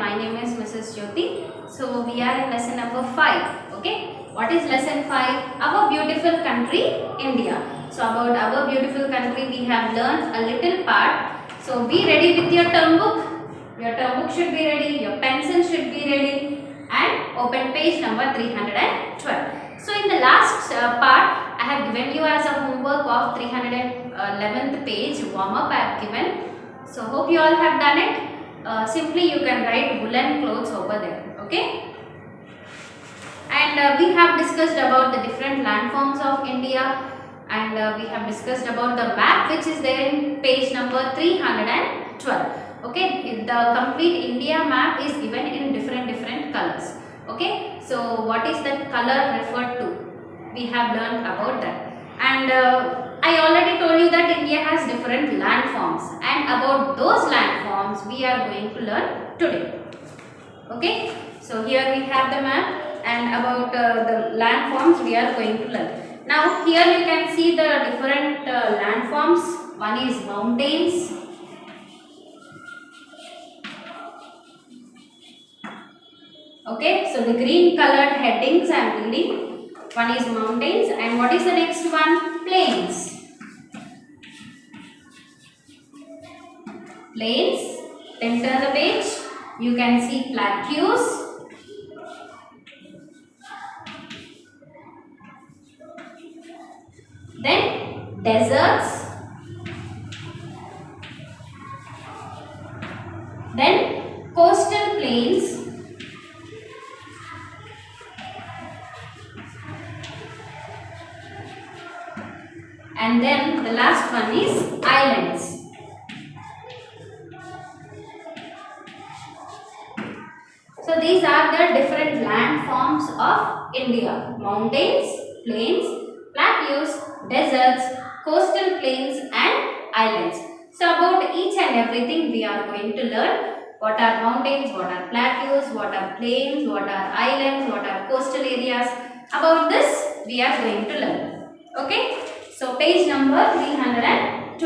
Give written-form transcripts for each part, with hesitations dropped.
my name is Mrs. Jyoti. So we are in lesson number 5. Okay, what is lesson 5? Our beautiful country, India. So about our beautiful country we have learned a little part. So be ready with your term book. Your term book should be ready, your pencil should be ready, and open page number 312. So in the last part I have given you as a homework of 311th page warm up I have given. So hope you all have done it. Simply you can write woolen clothes over there. Okay. And we have discussed about the different landforms of India, and we have discussed about the map which is there in page number 312. Okay, the complete India map is given in different colors. Okay, so what is that color referred to? We have learned about that. And I already told you that India has different landforms, and about those landforms we are going to learn today. Okay, so here we have the map, and about the landforms we are going to learn. Now here you can see the different landforms. One is mountains. Okay, so the green colored headings I am reading. One is mountains, and what is the next one? Plains. Plains. Then turn the page. You can see plateaus. Then deserts. Then coastal plains. And then the last one is islands. So these are the different landforms of India: mountains, plains, plateaus, deserts, coastal plains and islands. So about each and everything we are going to learn. What are mountains, what are plateaus, what are plains, what are islands, what are coastal areas. About this we are going to learn. Okay. So page number 312.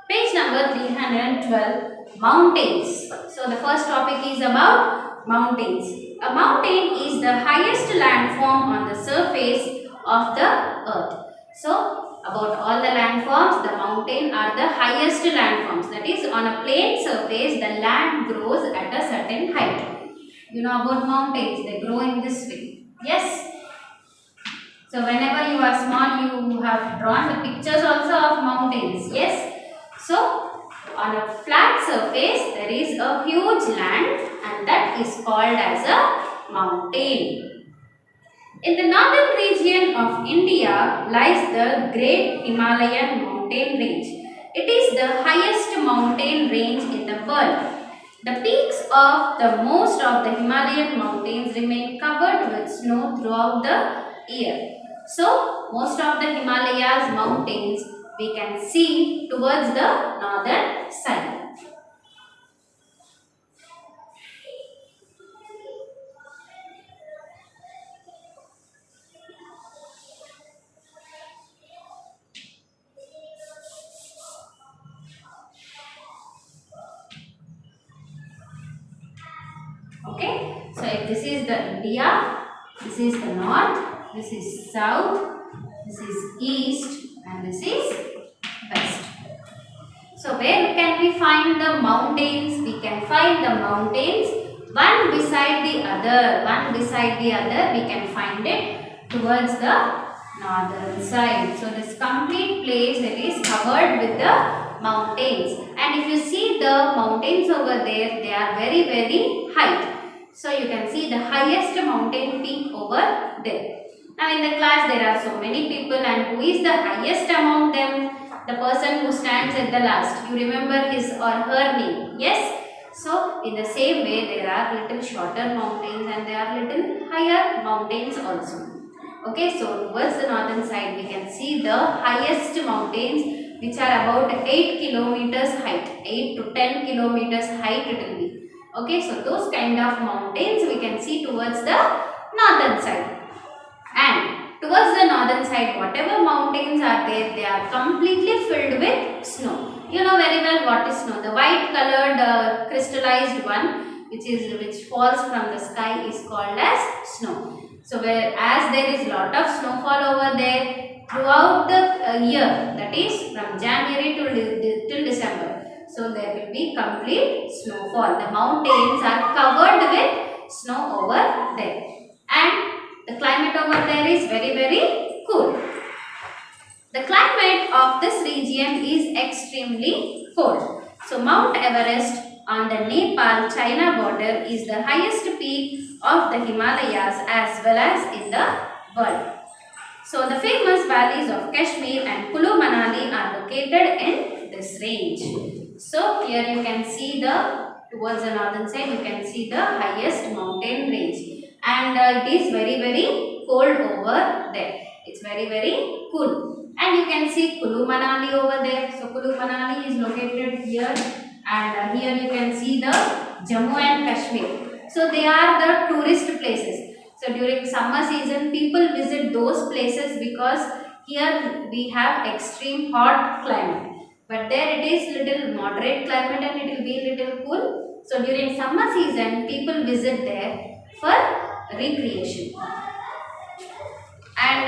Page number 312, mountains. So the first topic is about mountains. A mountain is the highest landform on the surface of the earth. So about all the landforms, the mountain are the highest landforms. That is, on a plain surface the land grows at a certain height. You know about mountains, they grow in this way. Yes. So whenever you are small, you have drawn the pictures also of mountains. Yes. So on a flat surface there is a huge land, and that is called as a mountain. In the northern region of India lies the Great Himalayan mountain range. It is the highest mountain range in the world. The peaks of the most of the Himalayan mountains remain covered with snow throughout the year. So, most of the Himalayas mountains we can see towards the northern side. Okay, so if this is the India, this is the north, this is south, this is east, and this is west. So where can we find the mountains? We can find the mountains one beside the other. One beside the other we can find it towards the northern side. So this complete place that is covered with the mountains. And if you see the mountains over there, they are very high. So you can see the highest mountain peak over there. Now in the class there are so many people, and who is the highest among them? The person who stands at the last. You remember his or her name. Yes. So in the same way there are little shorter mountains and there are little higher mountains also. Okay. So towards the northern side we can see the highest mountains, which are about 8 kilometers height. 8 to 10 kilometers height it will be. Okay. So those kind of mountains we can see towards the northern side. And towards the northern side, whatever mountains are there, they are completely filled with snow. You know very well what is snow. The white colored crystallized one which falls from the sky is called as snow. So whereas there is lot of snowfall over there throughout the year, that is from January till December. So there will be complete snowfall. The mountains are covered with snow over there. And the climate over there is very cool. The climate of this region is extremely cold. So Mount Everest on the Nepal-China border is the highest peak of the Himalayas as well as in the world. So the famous valleys of Kashmir and Kulu Manali are located in this range. So here you can see towards the northern side you can see the highest mountain range, and it is very cold over there. It's very cool, and you can see Kulu Manali over there. So Kulu Manali is located here, and here you can see the Jammu and Kashmir. So they are the tourist places. So during summer season people visit those places because here we have extreme hot climate. But there it is little moderate climate and it will be little cool. So during summer season people visit there for recreation. And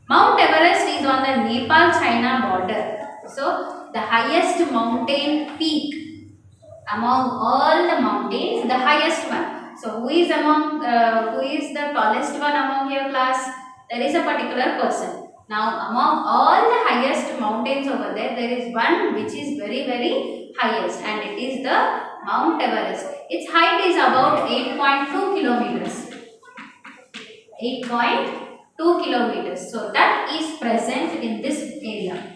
Mount Everest is on the Nepal-China border. So the highest mountain peak among all the mountains, the highest one. So who is the tallest one among your class? There is a particular person. Now among all the highest mountains over there, there is one which is very highest, and it is the Mount Everest. Its height is about 8.2 kilometers. 8.2 kilometers. So that is present in this area.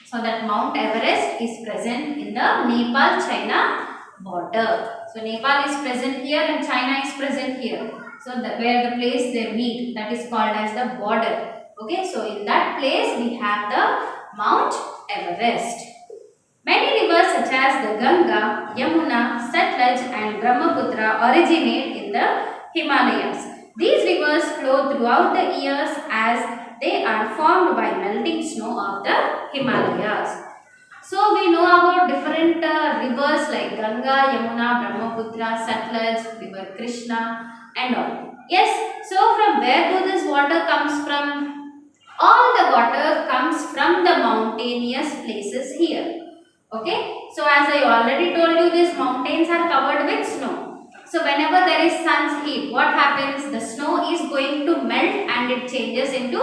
So that Mount Everest is present in the Nepal-China border. So Nepal is present here and China is present here. So where the place they meet, that is called as the border. Okay, so in that place we have the Mount Everest. Many rivers such as the Ganga, Yamuna, Satluj and Brahmaputra originate in the Himalayas. These rivers flow throughout the years as they are formed by melting snow of the Himalayas. So we know about different rivers like Ganga, Yamuna, Brahmaputra, Satluj, River Krishna and all. Yes, so from where do this water comes from? All the water comes from the mountainous places here. Okay, so as I already told you, these mountains are covered with snow. So whenever there is sun's heat, what happens? The snow is going to melt and it changes into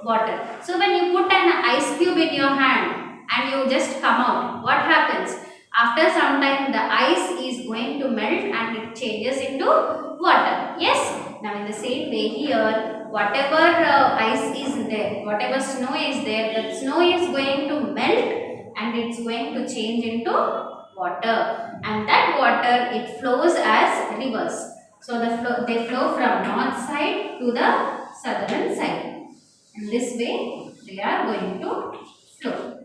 water. So when you put an ice cube in your hand and you just come out, what happens? After some time the ice is going to melt and it changes into water. Yes? Now in the same way here, whatever ice is there, whatever snow is there, that snow is going to melt and it's going to change into water, and that water it flows as rivers. So they flow from north side to the southern side. In this way they are going to flow.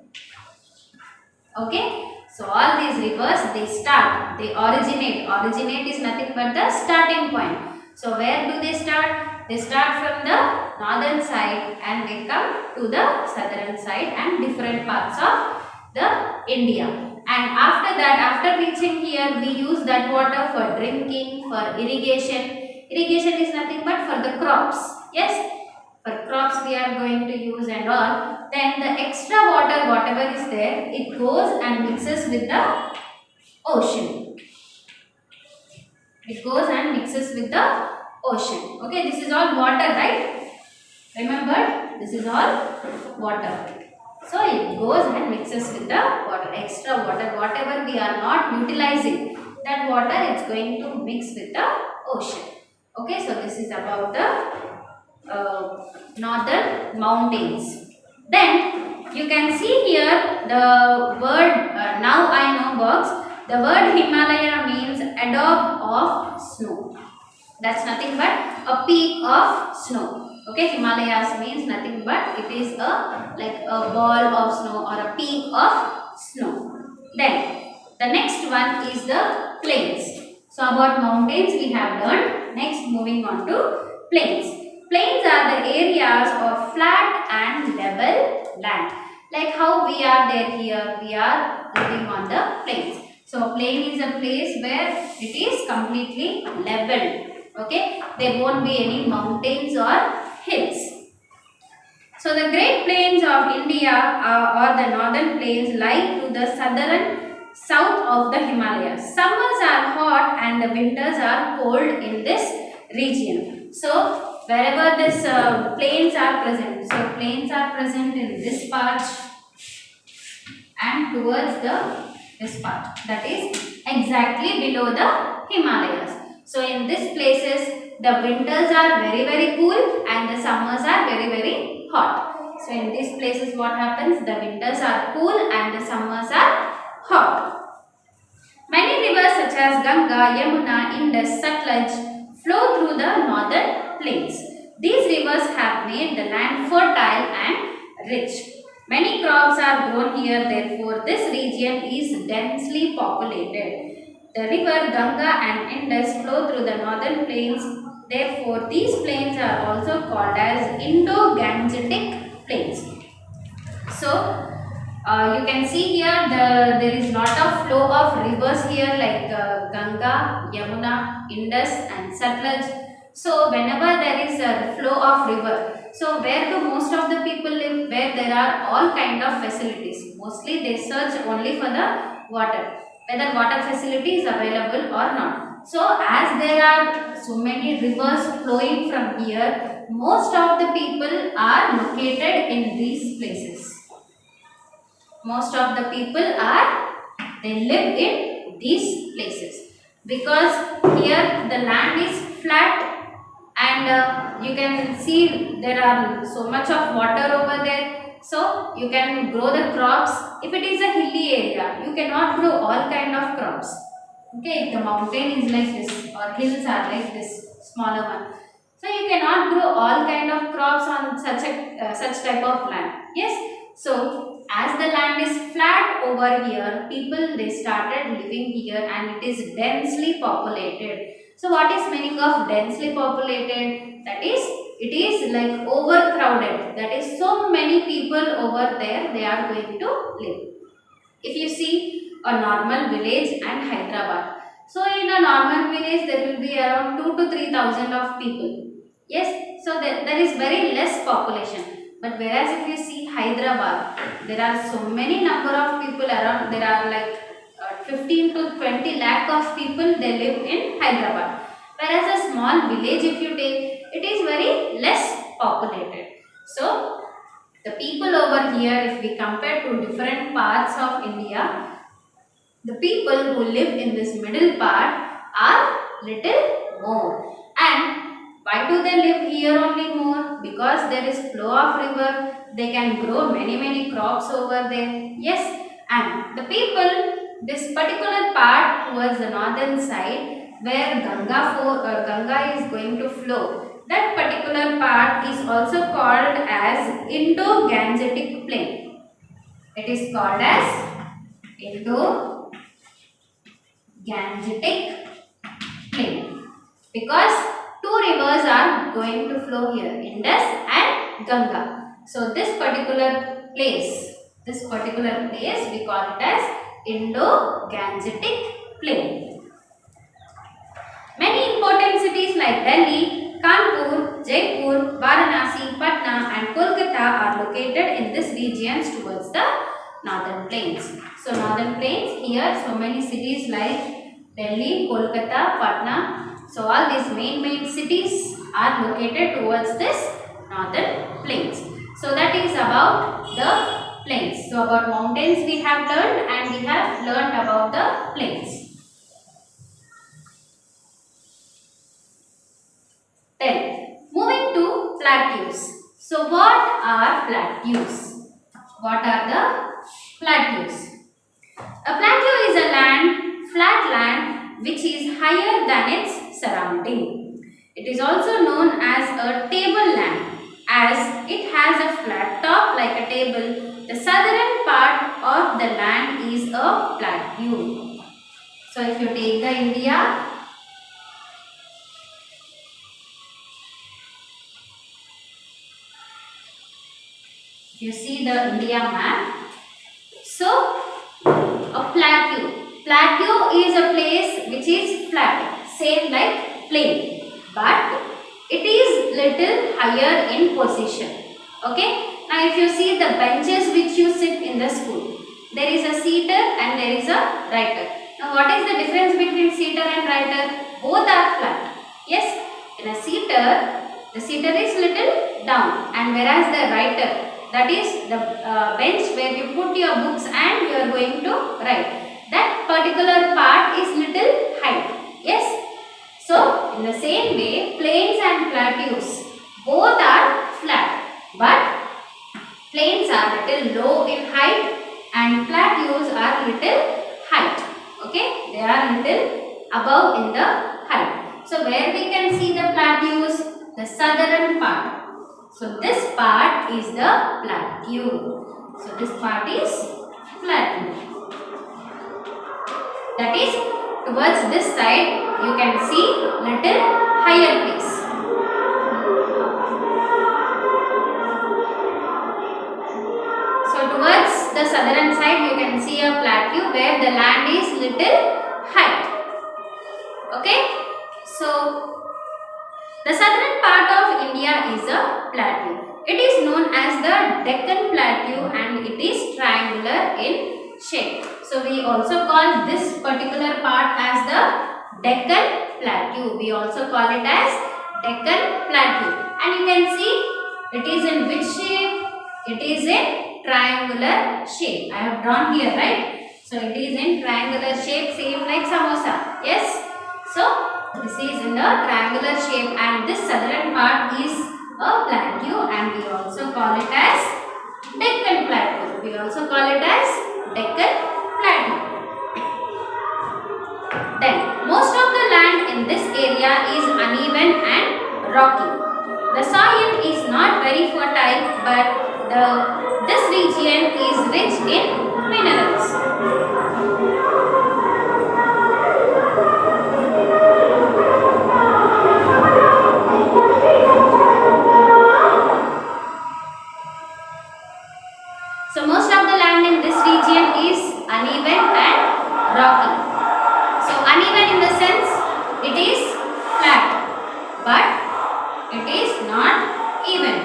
Okay, so all these rivers they originate. Originate is nothing but the starting point. So where do they start? They start from the northern side and they come to the southern side and different parts of the India. And after that, after reaching here, we use that water for drinking, for irrigation. Irrigation is nothing but for the crops. Yes, for crops we are going to use and all. Then the extra water, whatever is there, it goes and mixes with the ocean. It goes and mixes with the ocean. Okay, this is all water, right? Remember, this is all water. So it goes and mixes with the water, extra water, whatever we are not utilizing, that water is going to mix with the ocean. Okay, so this is about the northern mountains. Then you can see here the word, now I know box, the word Himalaya means adobe of snow. That's nothing but a peak of snow. Okay, Himalayas means nothing but it is like a ball of snow or a peak of snow. Then the next one is the plains. So about mountains we have learned. Next moving on to plains. Plains are the areas of flat and level land. Like how we are there here, we are living on the plains. So plain is a place where it is completely leveled. Okay, there won't be any mountains or hills. So the Great Plains of India or the northern plains lie to the southern south of the Himalayas. Summers are hot and the winters are cold in this region. So wherever this plains are present, so plains are present in this part and towards the this part, that is exactly below the Himalayas. So in these places the winters are very cool and the summers are very hot. So in these places what happens, the winters are cool and the summers are hot. Many rivers such as Ganga, Yamuna, Indus, Satluj flow through the northern plains. These rivers have made the land fertile and rich. Many crops are grown here, therefore this region is densely populated. The river Ganga and Indus flow through the northern plains, therefore these plains are also called as Indo-Gangetic plains. So you can see here there is lot of flow of rivers here like Ganga, Yamuna, Indus and Satluj. So whenever there is a flow of river, so where do most of the people live? Where there are all kind of facilities. Mostly they search only for the water, whether water facility is available or not. So as there are so many rivers flowing from here, most of the people are located in these places. Most of the people are, they live in these places because here the land is flat and you can see there are so much of water over there, so you can grow the crops. If it is a hilly area, you cannot grow all kind of crops. Okay, if the mountain is like this or hills are like this smaller one, so you cannot grow all kind of crops on such type of land. Yes, so as the land is flat over here, people they started living here and it is densely populated. So what is meaning of densely populated? That is, it is like overcrowded. That is, so many people over there they are going to live. If you see a normal village and Hyderabad, so in a normal village there will be around 2 to 3,000 of people. Yes, so there is very less population. But whereas if you see Hyderabad, there are so many number of people around. There are like 15 to 20 lakh of people they live in Hyderabad. Whereas a small village if you take, it is very less populated. So the people over here, if we compare to different parts of India, the people who live in this middle part are little more. And why do they live here only more? Because there is flow of river, they can grow many crops over there. Yes, and the people, this particular part towards the northern side where Ganga is going to flow, that particular part is also called as Indo-Gangetic plain. It is called as Indo-Gangetic plain because two rivers are going to flow here, Indus and Ganga. So this particular place we call it as Indo-Gangetic plain. Many important cities like Delhi, Kanpur, Jaipur, Varanasi, Patna and Kolkata are located in this regions towards the northern plains. So northern plains, here so many cities like Delhi, Kolkata, Patna. So all these main cities are located towards this northern plains. So that is about the plains. So about mountains we have learned and we have learned about the plains. Then, moving to plateaus. So, what are plateaus? What are the plateaus? A plateau is a flat land which is higher than its surrounding. It is also known as a tableland as it has a flat top like a table. The southern part of the land is a plateau. So, if you take the India, If you see the India map, so a plateau. Plateau is a place which is flat, same like plain, but it is little higher in position. Okay. Now if you see the benches which you sit in the school, there is a seater and there is a writer. Now what is the difference between seater and writer? Both are flat. Yes. In a seater, the seater is little down, and whereas the writer, that is the bench where you put your books and you are going to write, that particular part is little height. Yes. So in the same way, plains and plateaus both are flat, but plains are little low in height and plateaus are little height. Okay, they are little above in the height. So where we can see the plateaus? The southern part. So this part is the plateau. So this part is plateau. That is, towards this side you can see little higher place. So towards the southern side you can see a plateau where the land is little height. Okay. So the southern part of India is a plateau. It is known as the Deccan Plateau and it is triangular in shape. So we also call this particular part as the Deccan Plateau. We also call it as Deccan Plateau. And you can see it is in which shape? It is in triangular shape. I have drawn here, right? So it is in triangular shape, same like samosa. Yes. So this is in the triangular shape and this southern part is a plateau and we also call it as Deccan Plateau. We also call it as Deccan Plateau. Then most of the land in this area is uneven and rocky. The soil is not very fertile but this region is rich in minerals. So most of the land in this region is uneven and rocky. So uneven in the sense it is flat but it is not even.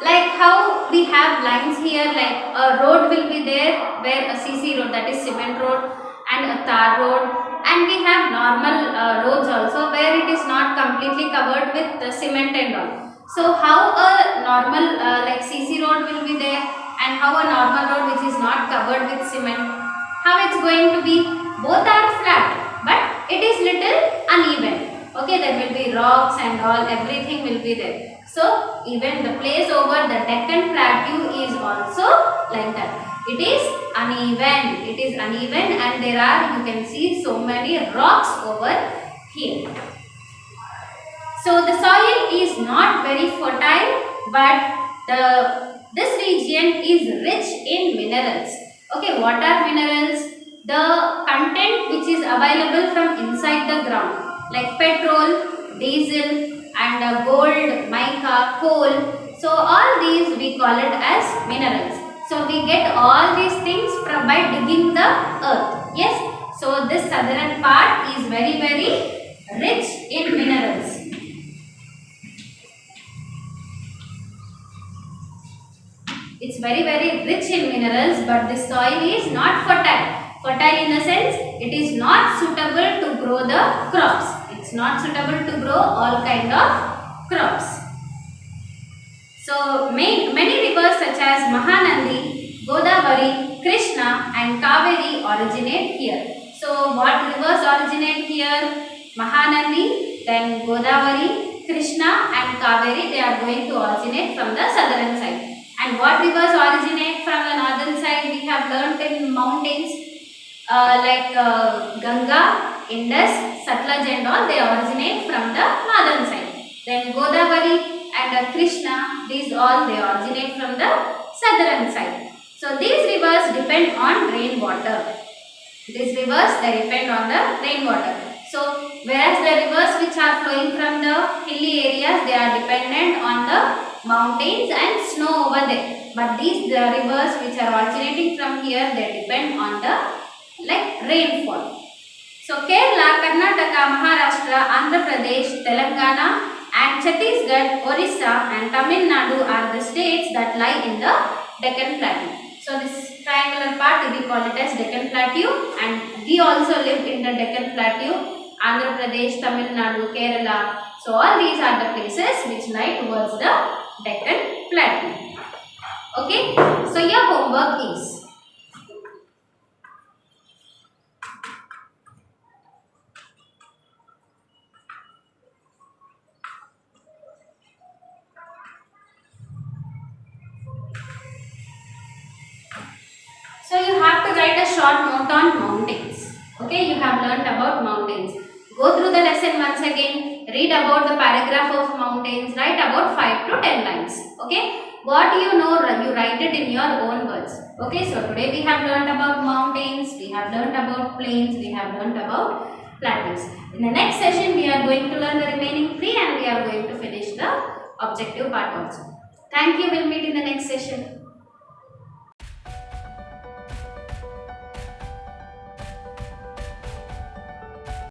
Like how we have lines here, like a road will be there where a CC road, that is cement road, and a tar road, and we have normal roads also where it is not completely covered with cement and all. So how a normal like CC road will be there and how a normal road which is not covered with cement, how it's going to be? Both are flat but it is little uneven. Okay, there will be rocks and all, everything will be there. So even the place over the Deccan Plateau is also like that. It is uneven. It is uneven and there are, you can see, so many rocks over here. So the soil is not very fertile but this region is rich in minerals. Okay, what are minerals? The content which is available from inside the ground, like petrol, diesel and gold, mica, coal. So all these we call it as minerals. So we get all these things by digging the earth. Yes. So this southern part is very rich in minerals. It's very rich in minerals but this soil is not fertile. Fertile in the sense it is not suitable to grow the crops. It's not suitable to grow all kind of crops. So many rivers such as Mahanadi, Godavari, Krishna and Kaveri originate here. So what rivers originate here? Mahanadi, then Godavari, Krishna and Kaveri, they are going to originate from the southern side. And what rivers originate from the northern side? We have learnt in mountains like Ganga, Indus, Satluj and all, they originate from the northern side. Then Godavari and Krishna, these all they originate from the southern side. So these rivers depend on rainwater. These rivers, they depend on the rainwater. So whereas the rivers which are flowing from the hilly areas, they are dependent on the mountains and snow over there. But these the rivers which are originating from here, they depend on the like rainfall. So Kerala, Karnataka, Maharashtra, Andhra Pradesh, Telangana and Chhattisgarh, Orissa and Tamil Nadu are the states that lie in the Deccan Plateau. So this triangular part we call it as Deccan Plateau, and we also live in the Deccan Plateau. Andhra Pradesh, Tamil Nadu, Kerala. So all these are the places which lie towards the Deccan Plateau. Okay. So your homework is, so you have to write a short note on mountains. Okay, you have learnt about mountains. Go through the lesson once again. Read about the paragraph of mountains. Write about 5 to 10 lines. Okay, what you know, you write it in your own words. Okay, so today we have learnt about mountains. We have learnt about plains. We have learnt about plateaus. In the next session, we are going to learn the remaining 3 and we are going to finish the objective part also. Thank you. We'll meet in the next session.